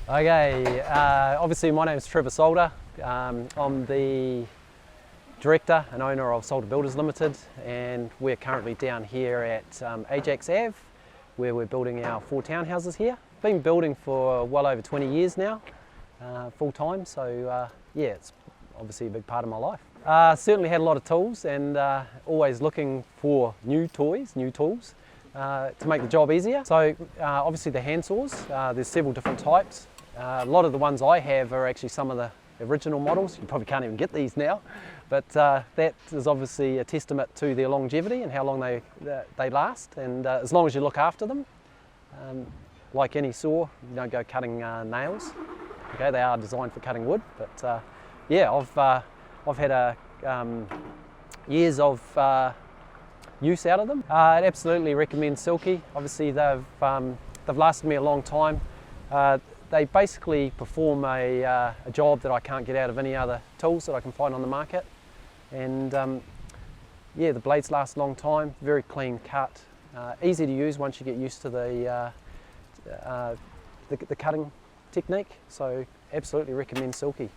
Okay, obviously my name is Trevor Salter. I'm the director and owner of Salter Builders Limited, and we're currently down here at Ajax Ave, where we're building our 4 townhouses here. Been building for well over 20 years now, full time, so yeah, it's obviously a big part of my life. Certainly had a lot of tools, and always looking for new tools to make the job easier. So obviously the hand saws, there's several different types. A lot of the ones I have are actually some of the original models. You probably can't even get these now, but that is obviously a testament to their longevity and how long they last, and as long as you look after them. Like any saw, you don't go cutting nails. Okay, they are designed for cutting wood, but yeah, I've had years of use out of them. I'd absolutely recommend Silky. Obviously they've lasted me a long time. They basically perform a job that I can't get out of any other tools that I can find on the market, and yeah, the blades last a long time, very clean cut, easy to use once you get used to the cutting technique, so absolutely recommend Silky.